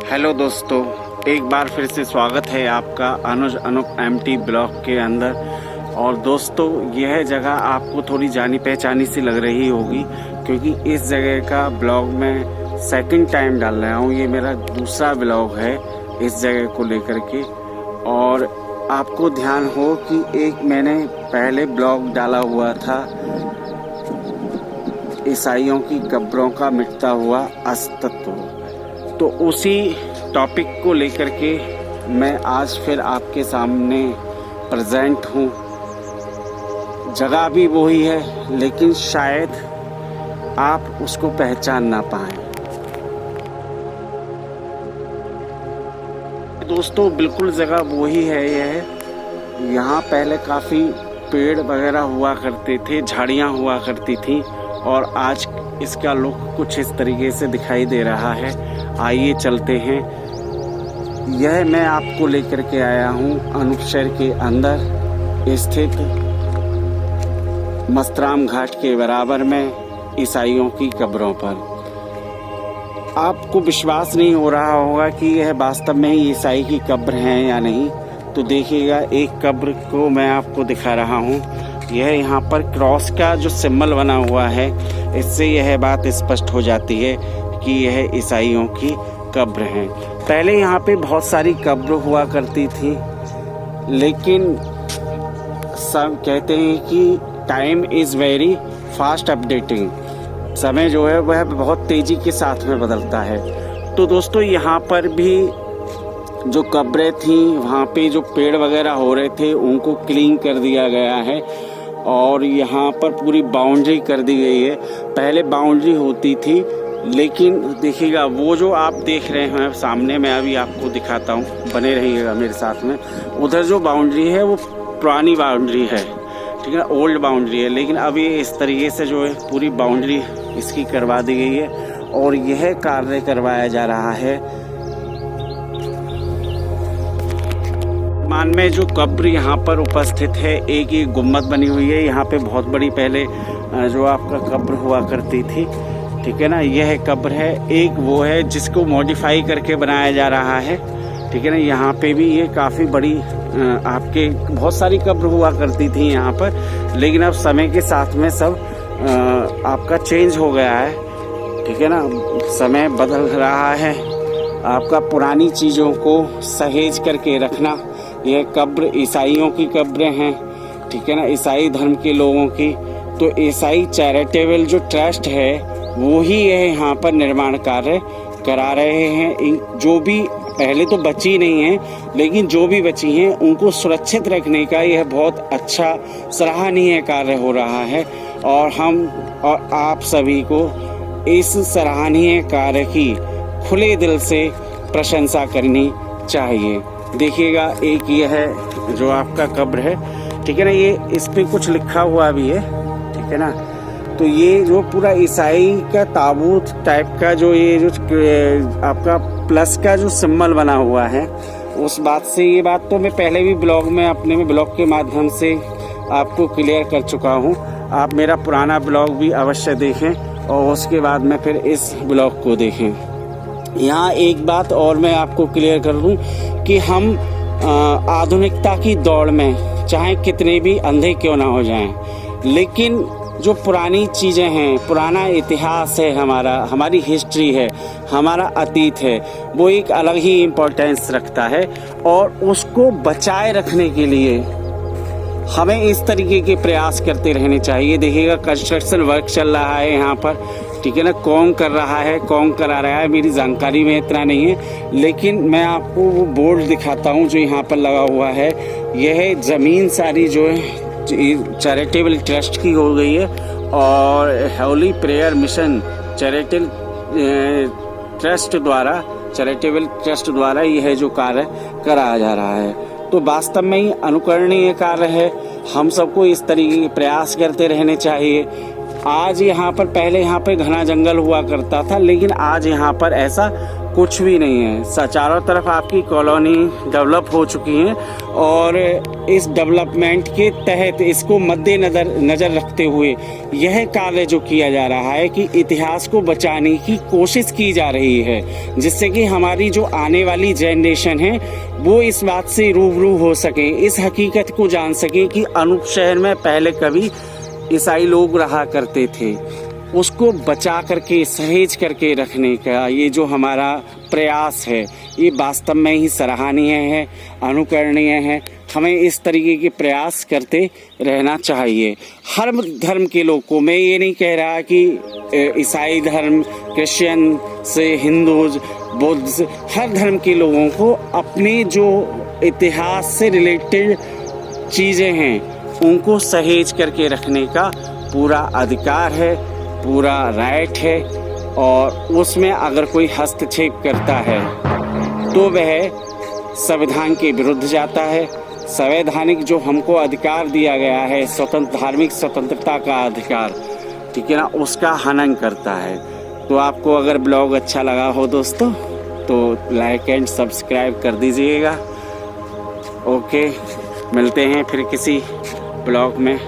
Hello दोस्तों, एक बार फिर से स्वागत है आपका अनुज अनूप एमटी ब्लॉग के अंदर। और दोस्तों, यह जगह आपको थोड़ी जानी पहचानी सी लग रही होगी क्योंकि इस जगह का ब्लॉग मैं सेकंड टाइम डाल रहा हूँ। ये मेरा दूसरा ब्लॉग है इस जगह को लेकर के। और आपको ध्यान हो कि एक मैंने पहले ब्लॉग डाला हुआ था ईसाइयों की कब्रों का मिटता हुआ अस्तित्व, तो उसी टॉपिक को लेकर के मैं आज फिर आपके सामने प्रेजेंट हूँ। जगह भी वही है लेकिन शायद आप उसको पहचान ना पाएं। दोस्तों, बिल्कुल जगह वही है। यह यहाँ पहले काफ़ी पेड़ वगैरह हुआ करते थे, झाड़ियाँ हुआ करती थी और आज इसका लुक कुछ इस तरीके से दिखाई दे रहा है। आइए चलते हैं। यह मैं आपको लेकर के आया हूँ अनूप शहर के अंदर स्थित मस्तराम घाट के बराबर में ईसाइयों की कब्रों पर। आपको विश्वास नहीं हो रहा होगा कि यह वास्तव में ही ईसाई की कब्र है या नहीं, तो देखिएगा एक कब्र को मैं आपको दिखा रहा हूँ। यह यहाँ पर क्रॉस का जो सिंबल बना हुआ है, इससे यह बात स्पष्ट हो जाती है कि यह ईसाइयों की कब्र है। पहले यहाँ पे बहुत सारी कब्र हुआ करती थी, लेकिन सब कहते हैं कि time is very fast updating. समय जो है वह बहुत तेज़ी के साथ में बदलता है। तो दोस्तों, यहाँ पर भी जो कब्रें थी, वहाँ पे जो पेड़ वगैरह हो रहे थे उनको क्लीन कर दिया गया है और यहाँ पर पूरी बाउंड्री कर दी गई है। पहले बाउंड्री होती थी, लेकिन देखिएगा वो जो आप देख रहे हैं सामने, मैं अभी आपको दिखाता हूँ, बने रहिएगा मेरे साथ में। उधर जो बाउंड्री है वो पुरानी बाउंड्री है, ठीक है, ओल्ड बाउंड्री है। लेकिन अभी इस तरीके से जो है पूरी बाउंड्री इसकी करवा दी गई है और यह कार्य करवाया जा रहा है। मान में जो कब्र यहाँ पर उपस्थित है, एक ये गुम्बद बनी हुई है। यहाँ पे बहुत बड़ी पहले जो आपका कब्र हुआ करती थी, ठीक है ना, यह कब्र है। एक वो है जिसको मॉडिफाई करके बनाया जा रहा है, ठीक है ना। यहाँ पे भी ये काफ़ी बड़ी आपके बहुत सारी कब्र हुआ करती थी यहाँ पर, लेकिन अब समय के साथ में सब आपका चेंज हो गया है, ठीक है ना। समय बदल रहा है। आपका पुरानी चीज़ों को सहेज करके रखना। यह कब्र ईसाइयों की कब्रें हैं, ठीक है ना, ईसाई धर्म के लोगों की। तो ईसाई चैरिटेबल जो ट्रस्ट है वो ही यह यहाँ पर निर्माण कार्य करा रहे हैं। जो भी पहले तो बची नहीं है, लेकिन जो भी बची हैं उनको सुरक्षित रखने का यह बहुत अच्छा सराहनीय कार्य हो रहा है और हम और आप सभी को इस सराहनीय कार्य की खुले दिल से प्रशंसा करनी चाहिए। देखिएगा, एक ये है जो आपका कब्र है, ठीक है ना, ये इस पे कुछ लिखा हुआ भी है, ठीक है ना। तो ये जो पूरा ईसाई का ताबूत टाइप का जो ये जो आपका प्लस का जो सिंबल बना हुआ है, उस बात से, ये बात तो मैं पहले भी ब्लॉग में अपने में ब्लॉग के माध्यम से आपको क्लियर कर चुका हूँ। आप मेरा पुराना ब्लॉग भी अवश्य देखें और उसके बाद में फिर इस ब्लॉग को देखें। यहाँ एक बात और मैं आपको क्लियर कर दूँ कि हम आधुनिकता की दौड़ में चाहे कितने भी अंधे क्यों ना हो जाएं, लेकिन जो पुरानी चीज़ें हैं, पुराना इतिहास है हमारा, हमारी हिस्ट्री है, हमारा अतीत है, वो एक अलग ही इम्पोर्टेंस रखता है और उसको बचाए रखने के लिए हमें इस तरीके के प्रयास करते रहने चाहिए। देखिएगा, कंस्ट्रक्शन वर्क चल रहा है यहाँ पर, ठीक है ना। कौन कर रहा है, कौन करा रहा है, मेरी जानकारी में इतना नहीं है, लेकिन मैं आपको वो बोर्ड दिखाता हूँ जो यहाँ पर लगा हुआ है। यह ज़मीन सारी जो है चैरिटेबल ट्रस्ट की हो गई है और Holi prayer mission charitable trust द्वारा यह जो कार्य कराया जा रहा है। तो वास्तव में ही अनुकरणीय कार्य है। हम सबको इस तरीके के प्रयास करते रहने चाहिए। आज यहाँ पर, पहले यहाँ पर घना जंगल हुआ करता था, लेकिन आज यहाँ पर ऐसा कुछ भी नहीं है। चारों तरफ आपकी कॉलोनी डेवलप हो चुकी हैं और इस डेवलपमेंट के तहत इसको नज़र रखते हुए यह कार्य जो किया जा रहा है कि इतिहास को बचाने की कोशिश की जा रही है, जिससे कि हमारी जो आने वाली जनरेशन है वो इस बात से रूबरू हो सके, इस हकीकत को जान सके कि अनूप शहर में पहले कभी ईसाई लोग रहा करते थे। उसको बचा करके सहेज करके रखने का ये जो हमारा प्रयास है ये वास्तव में ही सराहनीय है, अनुकरणीय है। हमें इस तरीके के प्रयास करते रहना चाहिए। हर धर्म के लोग को, मैं ये नहीं कह रहा कि ईसाई धर्म, क्रिश्चियन से हिंदू, बौद्ध से, हर धर्म के लोगों को अपने जो इतिहास से रिलेटेड चीज़ें हैं उनको सहेज करके रखने का पूरा अधिकार है, पूरा राइट है। और उसमें अगर कोई हस्तक्षेप करता है तो वह संविधान के विरुद्ध जाता है। संवैधानिक जो हमको अधिकार दिया गया है, स्वतंत्र धार्मिक स्वतंत्रता का अधिकार, ठीक है ना, उसका हनन करता है। तो आपको अगर ब्लॉग अच्छा लगा हो दोस्तों तो लाइक एंड सब्सक्राइब कर दीजिएगा। ओके, मिलते हैं फिर किसी ब्लॉग में।